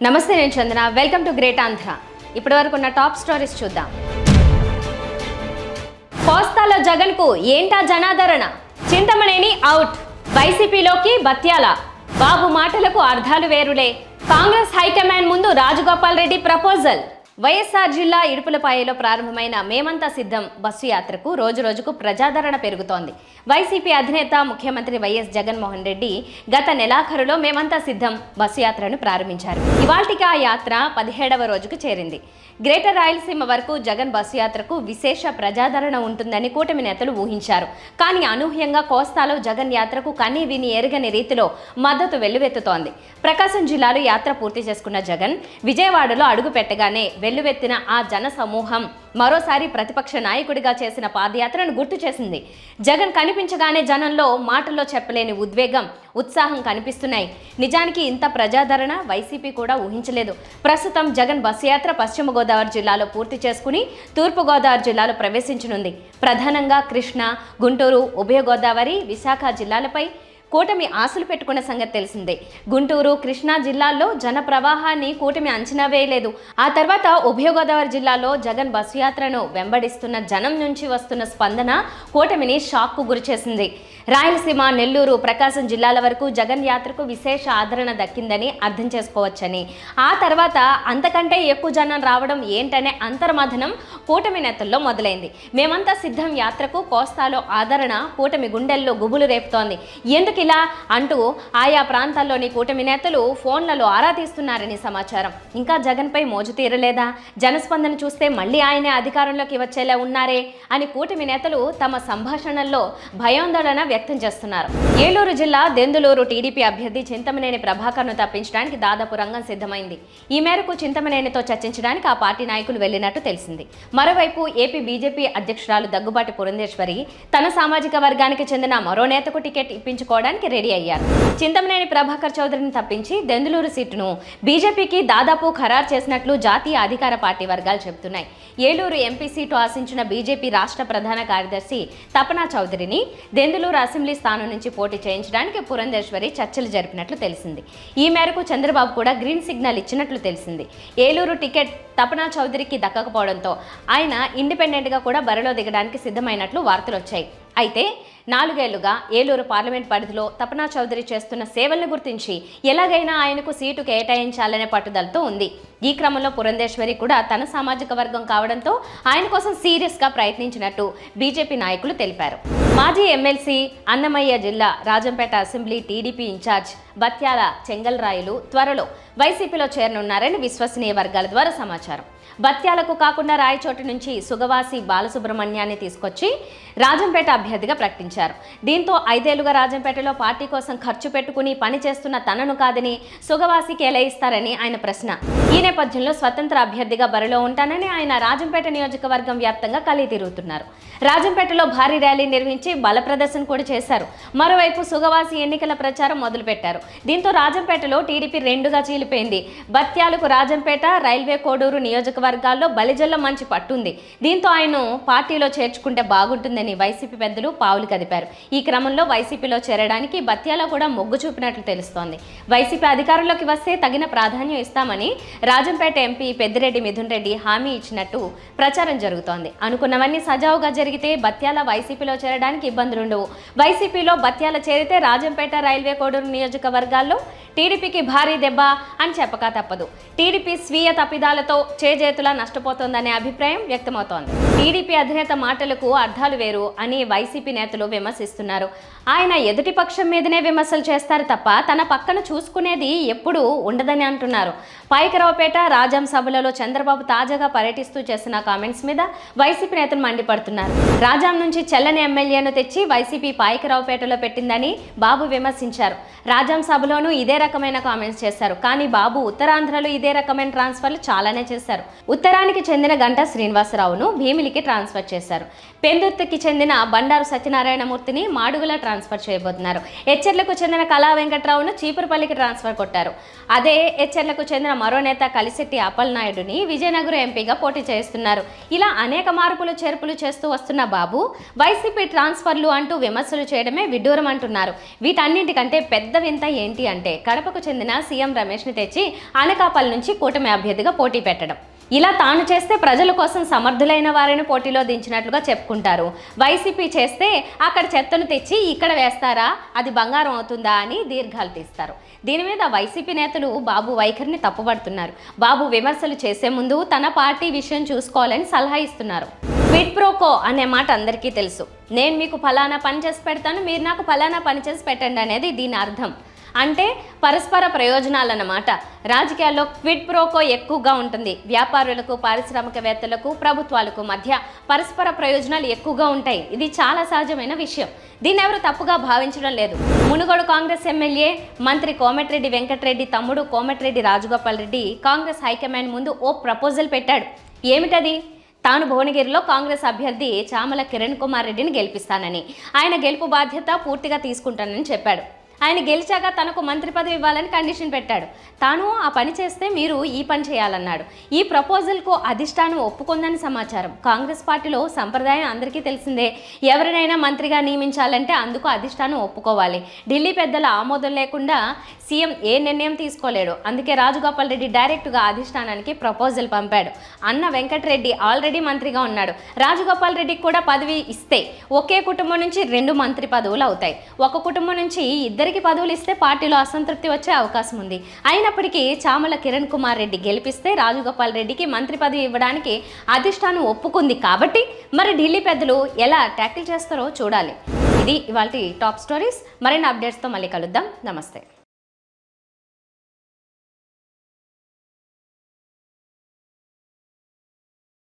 నమస్తే నేను చందన welcome to great Andhra ఇప్పటివరకు ఉన్న టాప్ స్టోరీస్ చూద్దాం కోస్తాలో జగన్ కు ఏంటా జనాదరణ చింతమనేని అవుట్ వైసీపీలోకి బత్యాల బాబు మాటలకు అర్థాలు వేరులే కాంగ్రెస్ హైకమాండ్ ముందు రాజగోపాల్ రెడ్డి ప్రపోజల్ వైఎస్ఆర్ జిల్లా ఇడుపులపాయలో ప్రారంభమైన మేమంతా సిద్ధం బస్సు యాత్రకు రోజురోజుకు ప్రజాదరణ పెరుగుతోంది. వైసీపీ అధినేత ముఖ్యమంత్రి వైఎస్ జగన్మోహన్ రెడ్డి గత నెలాఖరులో మేమంతా సిద్ధం బస్సు యాత్రను ప్రారంభించారు. ఇవాల్టికి ఆ యాత్ర 17వ రోజుకు చేరింది. గ్రేటర్ రాయలసీమ వరకు జగన్ బస్సు యాత్రకు విశేష ప్రజాదరణ ఉంటుందని కూటమి నేతలు ఊహించారు. కానీ అనూహ్యంగా కోస్తాలో జగన్ యాత్రకు కనీ విని ఎరగని రీతిలో మద్దతు వెల్లువెత్తుతోంది. ప్రకాశం జిల్లాలో యాత్ర పూర్తి చేసుకున్న జగన్ విజయవాడలో అడుగు పెట్టగానే వెల్లువెత్తిన ఆ జన సమూహం మరోసారి ప్రతిపక్ష నాయకుడిగా చేసిన పాదయాత్రను గుర్తు చేసింది. జగన్ కనిపించగానే జనంలో మాటల్లో చెప్పలేని ఉద్వేగం, ఉత్సాహం కనిపిస్తున్నాయి. నిజానికి ఇంత ప్రజాదరణ వైసీపీ కూడా ఊహించలేదు. ప్రస్తుతం జగన్ బస్సు యాత్ర పశ్చిమ గోదావరి జిల్లాలో పూర్తి చేసుకుని తూర్పు గోదావరి జిల్లాలో ప్రవేశించనుంది. ప్రధానంగా కృష్ణా, గుంటూరు, ఉభయ గోదావరి, విశాఖ జిల్లాలపై కూటమి ఆశలు పెట్టుకున్న సంగతి తెలిసిందే. గుంటూరు, కృష్ణా జిల్లాల్లో జన ప్రవాహాన్ని కూటమి అంచనా వేయలేదు. ఆ తర్వాత ఉభయ గోదావరి జిల్లాలో జగన్ బస్సు యాత్రను వెంబడిస్తున్న జనం నుంచి వస్తున్న స్పందన కూటమిని షాక్కు గురిచేసింది. రాయలసీమ, నెల్లూరు, ప్రకాశం జిల్లాల వరకు జగన్ యాత్రకు విశేష ఆదరణ దక్కిందని అర్థం చేసుకోవచ్చని, ఆ తర్వాత అంతకంటే ఎక్కువ జనం రావడం ఏంటనే అంతర్మథనం కూటమి నేతల్లో మొదలైంది. మేమంతా సిద్ధం యాత్రకు కోస్తాలో ఆదరణ కూటమి గుండెల్లో గుబులు రేపుతోంది. ఎందుకు ఇలా అంటూ ఆయా ప్రాంతాల్లోని కూటమి నేతలు ఫోన్లలో ఆరా తీస్తున్నారని సమాచారం. ఇంకా జగన్పై మోజు తీరలేదా? జనస్పందన చూస్తే మళ్ళీ ఆయనే అధికారంలోకి వచ్చేలా ఉన్నారే అని కూటమి నేతలు తమ సంభాషణల్లో భయాందోళన వ్యక్తం చేస్తున్నారు. ఏలూరు జిల్లా దెందులూరు టీడీపీ అభ్యర్థి చింతమనేని ప్రభాకర్ను తప్పించడానికి దాదాపు రంగం సిద్ధమైంది. ఈ మేరకు చింతమనేనితో చర్చించడానికి ఆ పార్టీ నాయకులు వెళ్లినట్టు తెలిసింది. మరోవైపు ఏపీ బీజేపీ అధ్యక్షురాలు దగ్గుబాటి పురంధేశ్వరి తన సామాజిక వర్గానికి చెందిన మరో నేతకు టికెట్ ఇప్పించుకోవడానికి రెడీ అయ్యారు. చింతమనేని ప్రభాకర్ చౌదరిని తప్పించి దెందులూరు సీటును బీజేపీకి దాదాపు ఖరారు చేసినట్లు జాతీయ అధికార పార్టీ వర్గాలు చెబుతున్నాయి. ఏలూరు ఎంపీ సీటు ఆశించిన బీజేపీ రాష్ట్ర ప్రధాన కార్యదర్శి తపనా చౌదరిని దెందులూరు అసెంబ్లీ స్థానం నుంచి పోటీ చేయించడానికి పురంధేశ్వరి చర్చలు జరిపినట్లు తెలిసింది. ఈ మేరకు చంద్రబాబు కూడా గ్రీన్ సిగ్నల్ ఇచ్చినట్లు తెలిసింది. ఏలూరు టికెట్ తపనా చౌదరికి దక్కకపోవడంతో ఆయన ఇండిపెండెంట్గా కూడా బరిలో దిగడానికి సిద్ధమైనట్లు వార్తలు వచ్చాయి. అయితే 4 ఏళ్లుగా ఏలూరు పార్లమెంట్ పరిధిలో తపనా చౌదరి చేస్తున్న సేవలను గుర్తించి ఎలాగైనా ఆయనకు సీటు కేటాయించాలనే పట్టుదలతో ఉంది. ఈ క్రమంలో పురంధేశ్వరి కూడా తన సామాజిక వర్గం కావడంతో ఆయన కోసం సీరియస్గా ప్రయత్నించినట్టు బీజేపీ నాయకులు తెలిపారు. మాజీ ఎమ్మెల్సీ అన్నమయ్య జిల్లా Rajampet assembly TDP incharge Batyala Chengalrayulu త్వరలో వైసీపీలో చేరనున్నారని విశ్వసనీయ వర్గాల ద్వారా సమాచారం. బత్యాలకు కాకుండా రాయచోటి నుంచి సుగవాసి బాలసుబ్రహ్మణ్యాన్ని తీసుకొచ్చి రాజంపేట అభ్యర్థిగా ప్రకటించారు. దీంతో 5 ఏళ్లుగా రాజంపేటలో పార్టీ కోసం ఖర్చు పెట్టుకుని పని చేస్తున్న తనను కాదని సుగవాసికి ఎలా ఇస్తారని ఆయన ప్రశ్న. ఈ నేపథ్యంలో స్వతంత్ర అభ్యర్థిగా బరిలో ఉంటానని ఆయన రాజంపేట నియోజకవర్గం వ్యాప్తంగా కలిగి తిరుగుతున్నారు. రాజంపేటలో భారీ ర్యాలీ నిర్వహించి బల ప్రదర్శన కూడా చేశారు. మరోవైపు సుగవాసి ఎన్నికల ప్రచారం మొదలుపెట్టారు. దీంతో రాజంపేటలో టీడీపీ 2గా చీలిపోయింది. బత్యాలకు రాజంపేట, రైల్వే కోడూరు నియోజకవర్గాల్లో బలిజల్ల మంచి పట్టుంది. దీంతో ఆయన పార్టీలో చేర్చుకుంటే బాగుంటుందని వైసీపీ పెద్దలు పావులు కదిపారు. ఈ క్రమంలో వైసీపీలో చేరడానికి బత్యాల కూడా మొగ్గు చూపినట్లు తెలుస్తోంది. వైసీపీ అధికారంలోకి వస్తే తగిన ప్రాధాన్యం ఇస్తామని రాజంపేట ఎంపీ పెద్దిరెడ్డి మిథున్ రెడ్డి హామీ ఇచ్చినట్టు ప్రచారం జరుగుతోంది. అనుకున్నవన్నీ సజావుగా జరిగితే బత్యాల వైసీపీలో చేరడానికి ఇబ్బందులుండవు. వైసీపీలో బత్యాల చేరితే రాజంపేట, రైల్వే కోడూరు నియోజకవర్గాల్లో టీడీపీకి భారీ దెబ్బ అని చెప్పక తప్పదు. టీడీపీ స్వీయ తప్పిదాలతో చేజేతులా నష్టపోతోందనే అభిప్రాయం వ్యక్తమవుతోంది. టీడీపీ అధినేత మాటలకు అర్థాలు వేరు అని వైసీపీ నేతలు విమర్శిస్తున్నారు. ఆయన ఎదుటి పక్షం మీదనే విమర్శలు చేస్తారు తప్ప తన పక్కన చూసుకునేది ఎప్పుడూ ఉండదని అంటున్నారు. పాయకరావుపేట, రాజాం సభలలో చంద్రబాబు తాజాగా పర్యటిస్తూ చేసిన కామెంట్స్ మీద వైసీపీ నేతలు మండిపడుతున్నారు. రాజాం నుంచి చెల్లని ఎమ్మెల్యేను తెచ్చి వైసీపీ పాయకరావుపేటలో పెట్టిందని బాబు విమర్శించారు. రాజాం సభలోనూ ఇదే రకమైన కామెంట్స్ చేశారు. కానీ బాబు ఉత్తరాంధ్రలో ఇదే రకమైన ట్రాన్స్ఫర్లు చాలానే చేశారు. ఉత్తరానికి చెందిన గంటా శ్రీనివాసరావును భీమిలికి ట్రాన్స్ఫర్ చేశారు. పెందుర్తికి చెందిన బండారు సత్యనారాయణమూర్తిని మాడుగుల ట్రాన్స్ఫర్ చేయబోతున్నారు. ఎచ్చెర్లకు చెందిన కళా వెంకట్రావును చీపురుపల్లికి ట్రాన్స్ఫర్ కొట్టారు. అదే ఎచ్చెర్లకు చెందిన మరో నేత కలిశెట్టి అప్పలనాయుడుని విజయనగరం ఎంపీగా పోటీ చేస్తున్నారు. ఇలా అనేక మార్పులు చేర్పులు చేస్తూ వస్తున్న బాబు వైసీపీ ట్రాన్స్ఫర్లు అంటూ విమర్శలు చేయడమే విడ్డూరం అంటున్నారు. వీటన్నింటికంటే పెద్ద వింత ఏంటి అంటే కడపకు చెందిన సీఎం రమేష్ని తెచ్చి అనకాపల్లి నుంచి కూటమి అభ్యర్థిగా పోటీ పెట్టడం. ఇలా తాను చేస్తే ప్రజల కోసం సమర్థులైన వారిని పోటీలో దించినట్లుగా చెప్పుకుంటారు. వైసీపీ చేస్తే అక్కడ చెత్తను తెచ్చి ఇక్కడ వేస్తారా, అది బంగారం అవుతుందా అని దీర్ఘాలు తీస్తారు. దీని మీద వైసీపీ నేతలు బాబు వైఖరిని తప్పుపడుతున్నారు. బాబు విమర్శలు చేసే ముందు తన పార్టీ విషయం చూసుకోవాలని సలహా ఇస్తున్నారు. క్విడ్ ప్రో కో అనే మాట అందరికీ తెలుసు. నేను మీకు ఫలానా పని చేసి పెడతాను, మీరు నాకు ఫలానా పని చేసి పెట్టండి అనేది దీని అర్థం. అంటే పరస్పర ప్రయోజనాలన్నమాట. రాజకీయాల్లో క్విడ్ ప్రోకో ఎక్కువగా ఉంటుంది. వ్యాపారులకు, పారిశ్రామికవేత్తలకు, ప్రభుత్వాలకు మధ్య పరస్పర ప్రయోజనాలు ఎక్కువగా ఉంటాయి. ఇది చాలా సహజమైన విషయం. దీన్ని ఎవరు తప్పుగా భావించడం లేదు. మునుగోడు కాంగ్రెస్ ఎమ్మెల్యే మంత్రి కోమటిరెడ్డి వెంకటరెడ్డి తమ్ముడు కోమటిరెడ్డి రాజగోపాల్ రెడ్డి కాంగ్రెస్ హైకమాండ్ ముందు ఓ ప్రపోజల్ పెట్టాడు. ఏమిటది? తాను భువనగిరిలో కాంగ్రెస్ అభ్యర్థి చామల కిరణ్ కుమార్ రెడ్డిని గెలిపిస్తానని, ఆయన గెలుపు బాధ్యత పూర్తిగా తీసుకుంటానని చెప్పాడు. ఆయన గెలిచాక తనకు మంత్రి పదవి ఇవ్వాలని కండిషన్ పెట్టాడు. తాను ఆ పని చేస్తే మీరు ఈ పని చేయాలన్నాడు. ఈ ప్రపోజల్కు అధిష్టానం ఒప్పుకుందని సమాచారం. కాంగ్రెస్ పార్టీలో సంప్రదాయం అందరికీ తెలిసిందే. ఎవరినైనా మంత్రిగా నియమించాలంటే అందుకు అధిష్టానం ఒప్పుకోవాలి. ఢిల్లీ పెద్దల ఆమోదం లేకుండా సీఎం ఏ నిర్ణయం తీసుకోలేడు. అందుకే రాజగోపాల్ రెడ్డి డైరెక్ట్గా అధిష్టానానికి ప్రపోజల్ పంపాడు. అన్న వెంకటరెడ్డి ఆల్రెడీ మంత్రిగా ఉన్నాడు. రాజగోపాల్ రెడ్డికి కూడా పదవి ఇస్తే ఒకే కుటుంబం నుంచి 2 మంత్రి పదవులు అవుతాయి. ఒక కుటుంబం నుంచి ఇద్దరికి పదవులు ఇస్తే పార్టీలో అసంతృప్తి వచ్చే అవకాశం ఉంది. అయినప్పటికీ చామల కిరణ్ కుమార్ రెడ్డి గెలిపిస్తే రాజగోపాల్ రెడ్డికి మంత్రి పదవి ఇవ్వడానికి అధిష్టానం ఒప్పుకుంది. కాబట్టి మరి ఢిల్లీ పెద్దలు ఎలా ట్యాకిల్ చేస్తారో చూడాలి. ఇది ఇవాల్టి టాప్ స్టోరీస్. మరిన్ని అప్డేట్స్తో మళ్ళీ కలుద్దాం. నమస్తే.